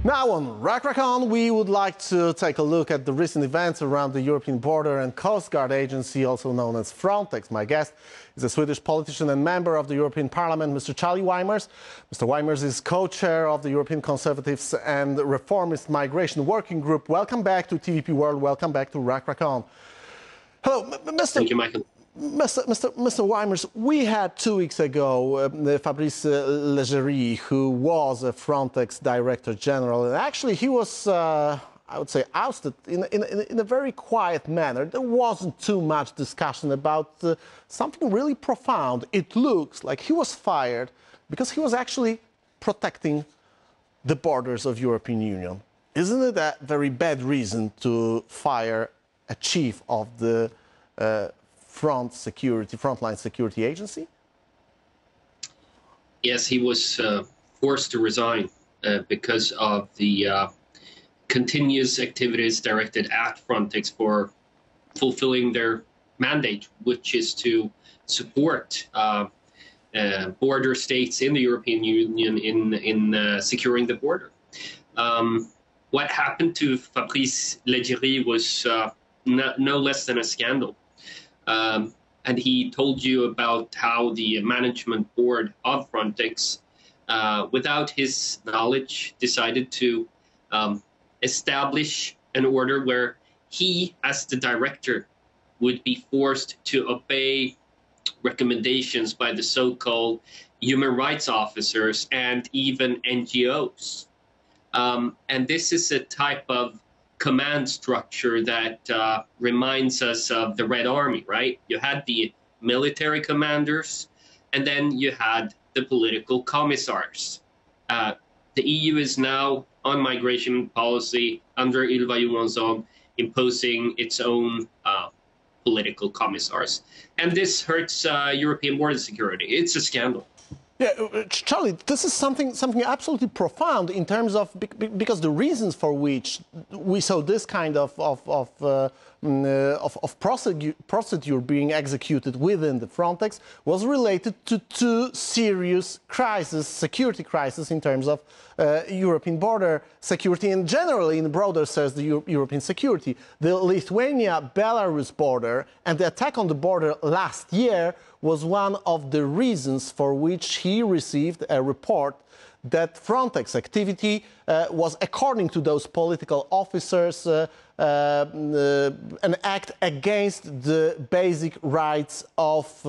Now on Rack-Rack-On, we would like to take a look at the recent events around the European Border and Coast Guard Agency, also known as Frontex. My guest is a Swedish politician and member of the European Parliament, Mr. Charlie Weimers. Mr. Weimers is co-chair of the European Conservatives and Reformist Migration Working Group. Welcome back to TVP World. Welcome back to Rack-Rack-On. Hello, Mr. Thank you, Michael. Mr. Weimers, we had 2 weeks ago Fabrice Leggeri, who was a Frontex Director General, and actually he was, I would say, ousted in a very quiet manner. There wasn't too much discussion about something really profound. It looks like he was fired because he was actually protecting the borders of European Union. Isn't it a very bad reason to fire a chief of the frontline security agency? Yes, he was forced to resign because of the continuous activities directed at Frontex for fulfilling their mandate, which is to support border states in the European Union in securing the border. What happened to Fabrice Leggeri was no less than a scandal. And he told you about how the management board of Frontex, without his knowledge, decided to establish an order where he, as the director, would be forced to obey recommendations by the so-called human rights officers and even NGOs. And this is a type of command structure that reminds us of the Red Army, right? You had the military commanders, and then you had the political commissars. The EU is now on migration policy under Ylva Johansson imposing its own political commissars. And this hurts European border security. It's a scandal. Yeah, Charlie, this is something absolutely profound in terms of, because the reasons for which we saw this kind of procedure being executed within the Frontex was related to two serious crises, security crises in terms of European border security and generally in broader sense the European security. The Lithuania-Belarus border and the attack on the border last year was one of the reasons for which he received a report that Frontex activity was, according to those political officers, an act against the basic rights of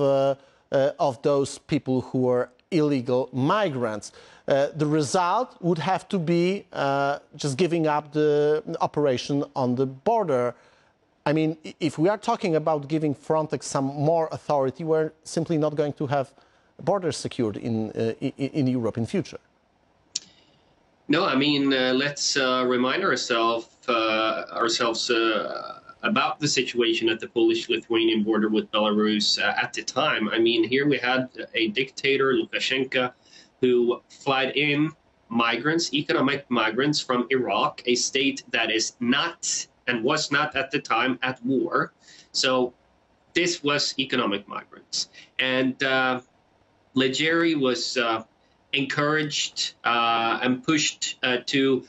those people who were illegal migrants. The result would have to be just giving up the operation on the border. I mean, if we are talking about giving Frontex some more authority, we're simply not going to have borders secured in Europe in future. No, I mean, let's remind ourselves about the situation at the Polish-Lithuanian border with Belarus at the time. I mean, here we had a dictator, Lukashenko, who flied in migrants, economic migrants from Iraq, a state that is not and was not at the time at war. So this was economic migrants. And Leggeri was encouraged and pushed to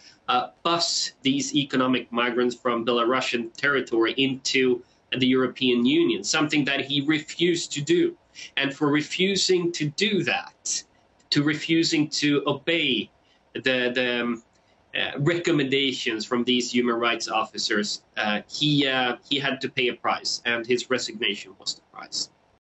bus these economic migrants from Belarusian territory into the European Union, something that he refused to do. And for refusing to do that, to refusing to obey the recommendations from these human rights officers, he had to pay a price, and his resignation was the price.